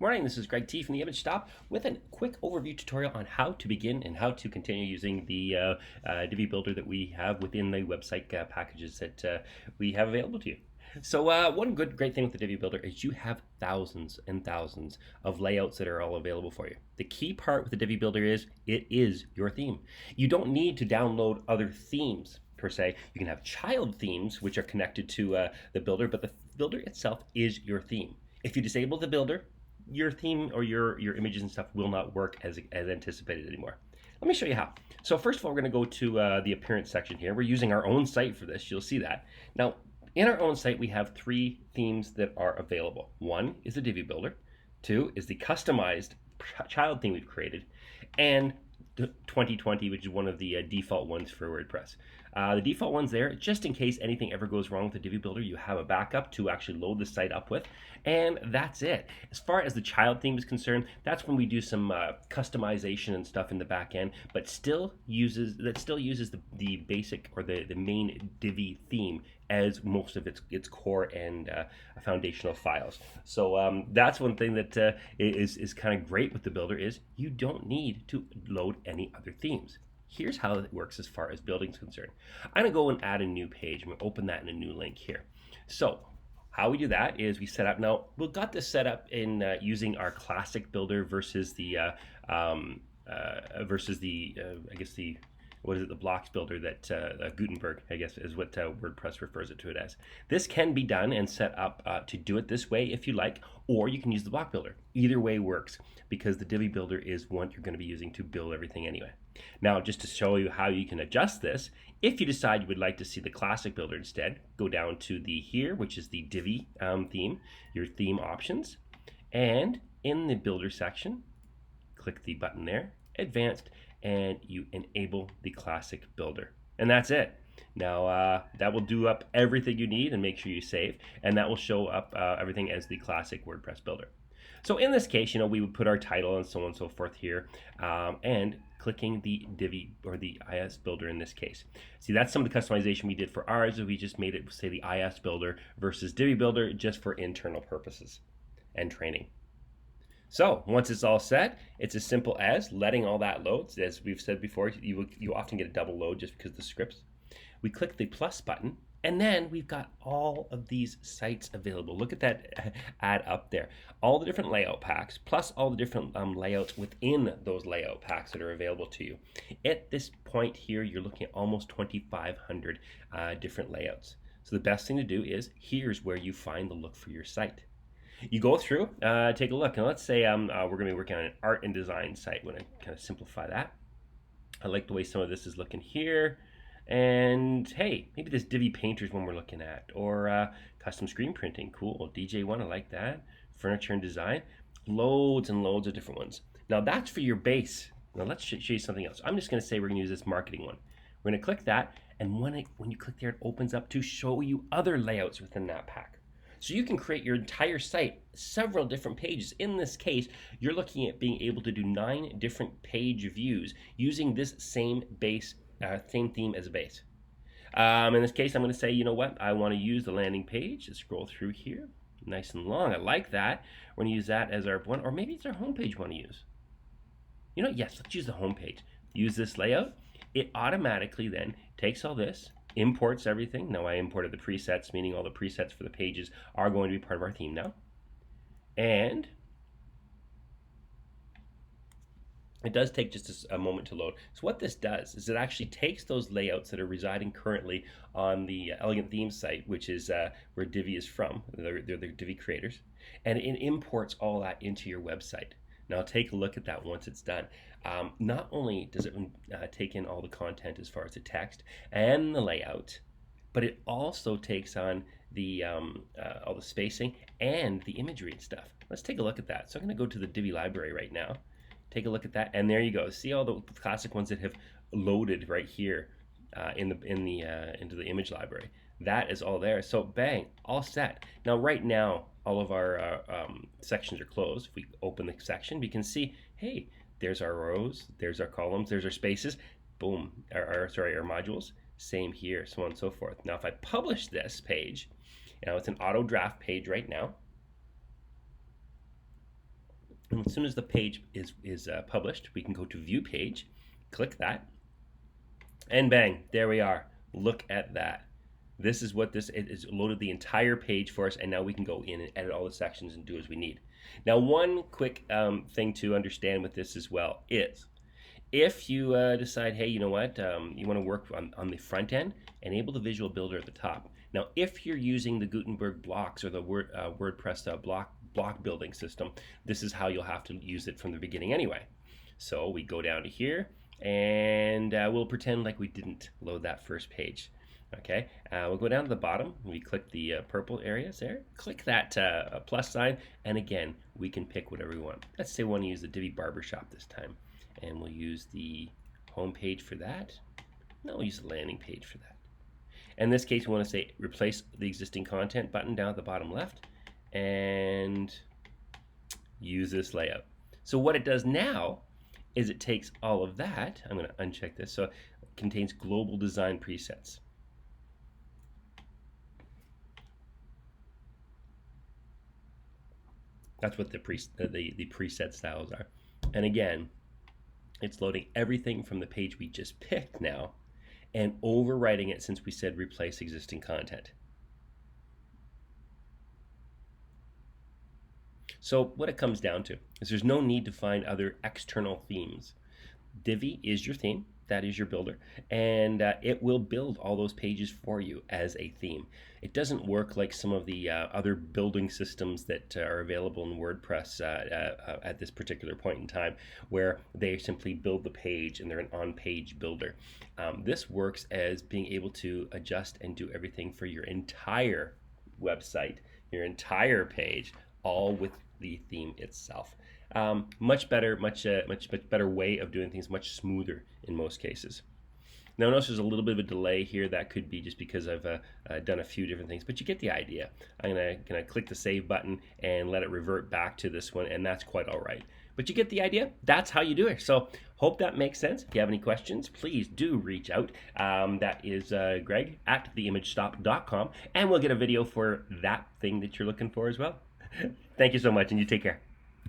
Morning, this is Greg T from the Image Stop with a quick overview tutorial on how to begin and how to continue using the Divi builder that we have within the website packages that we have available to you. So one great thing with the Divi builder is you have thousands and thousands of layouts that are all available for you. The key part with the Divi builder is it is your theme. You don't need to download other themes per se. You can have child themes which are connected to the builder, but the builder itself is your theme. If you disable the builder, your theme or your images and stuff will not work as anticipated anymore. Let me show you how. So first of all, we're going to go to the appearance section here. We're using our own site for this. You'll see that. Now, in our own site, we have three themes that are available. One is the Divi builder. Two is the customized child theme we've created. And 2020, which is one of the default ones for WordPress. The default one's there just in case anything ever goes wrong with the Divi builder. You have a backup to actually load the site up with, and that's it. As far as the child theme is concerned, that's when we do some customization and stuff in the back end, but still uses the basic or the main Divi theme as most of its core and foundational files. So that's one thing that is kind of great with the builder is you don't need to load any other themes. Here's how it works as far as building is concerned. I'm going to go and add a new page. I'm going to open that in a new link here. So how we do that is we set up, now we've got this set up in using our classic builder versus the the blocks builder that Gutenberg, I guess, is what WordPress refers it to it as. This can be done and set up to do it this way if you like, or you can use the block builder. Either way works because the Divi builder is what you're going to be using to build everything anyway. Now, just to show you how you can adjust this, if you decide you would like to see the classic builder instead, go down to the here, which is the Divi theme, your theme options, and in the builder section, click the button there, advanced, and you enable the classic builder. And that's it. Now that will do up everything you need and make sure you save, and that will show up everything as the classic WordPress builder. So in this case, we would put our title and so on and so forth here, and clicking the Divi or the IS builder in this case. See, that's some of the customization we did for ours. We just made it say the IS builder versus Divi builder just for internal purposes and training. So once it's all set, it's as simple as letting all that load. As we've said before, you often get a double load just because of the scripts. We click the plus button, and then we've got all of these sites available. Look at that ad up there. All the different layout packs, plus all the different layouts within those layout packs that are available to you. At this point here, you're looking at almost 2,500 different layouts. So the best thing to do is, here's where you find the look for your site. You go through, take a look, and let's say we're going to be working on an art and design site. We're going to kind of simplify that. I like the way some of this is looking here. And hey, maybe this Divi Painter's one we're looking at, or custom screen printing. Cool, DJ1, I like that. Furniture and design, loads and loads of different ones. Now that's for your base. Now let's show you something else. I'm just going to say we're going to use this marketing one. We're going to click that, and when you click there, it opens up to show you other layouts within that pack. So you can create your entire site, several different pages. In this case, you're looking at being able to do 9 different page views using this same base, same theme as a base. In this case, I'm going to say, you know what, I want to use the landing page. Let's scroll through here, nice and long. I like that. We're going to use that as our one, or maybe it's our home page we want to use. Yes, let's use the home page. Use this layout. It automatically then takes all this, imports everything. Now I imported the presets, meaning all the presets for the pages are going to be part of our theme now. And it does take just a moment to load. So what this does is it actually takes those layouts that are residing currently on the Elegant Themes site, which is where Divi is from. They're the Divi creators. And it imports all that into your website. Now take a look at that once it's done. Not only does it take in all the content as far as the text and the layout, but it also takes on the all the spacing and the imagery and stuff. Let's take a look at that. So I'm going to go to the Divi library right now. Take a look at that, and there you go. See all the classic ones that have loaded right here into the image library. That is all there. So bang, all set. Now right now, all of our sections are closed. If we open the section, we can see, hey, there's our rows, there's our columns, there's our spaces. Boom, our modules. Same here, so on and so forth. Now if I publish this page, it's an auto draft page right now. And as soon as the page is published, we can go to View Page, click that, and bang, there we are. Look at that. This is what this, it is loaded the entire page for us, and now we can go in and edit all the sections and do as we need. Now, one quick thing to understand with this as well is, if you decide, hey, you know what, you want to work on the front end, enable the visual builder at the top. Now, if you're using the Gutenberg blocks or the WordPress block building system, this is how you'll have to use it from the beginning anyway. So we go down to here, and we'll pretend like we didn't load that first page. Okay, we'll go down to the bottom. We click the purple areas there. Click that plus sign, and again, we can pick whatever we want. Let's say we want to use the Divi Barbershop this time, and we'll use the home page for that. No, we'll use the landing page for that. In this case, we want to say replace the existing content button down at the bottom left, and use this layout. So what it does now is it takes all of that. I'm going to uncheck this. So it contains global design presets. That's what the preset styles are. And again, it's loading everything from the page we just picked now and overwriting it since we said replace existing content. So what it comes down to is there's no need to find other external themes. Divi is your theme, that is your builder, and it will build all those pages for you as a theme. It doesn't work like some of the other building systems that are available in WordPress at this particular point in time, where they simply build the page and they're an on-page builder. This works as being able to adjust and do everything for your entire website, your entire page, all with the theme itself. Much better way of doing things, much smoother in most cases. Now notice there's a little bit of a delay here. That could be just because I've done a few different things, but you get the idea. I'm gonna click the save button and let it revert back to this one, and that's quite all right. But you get the idea. That's how you do it. So hope that makes sense. If you have any questions, please do reach out. That is Greg at theimagestop.com, and we'll get a video for that thing that you're looking for as well. Thank you so much, and you take care.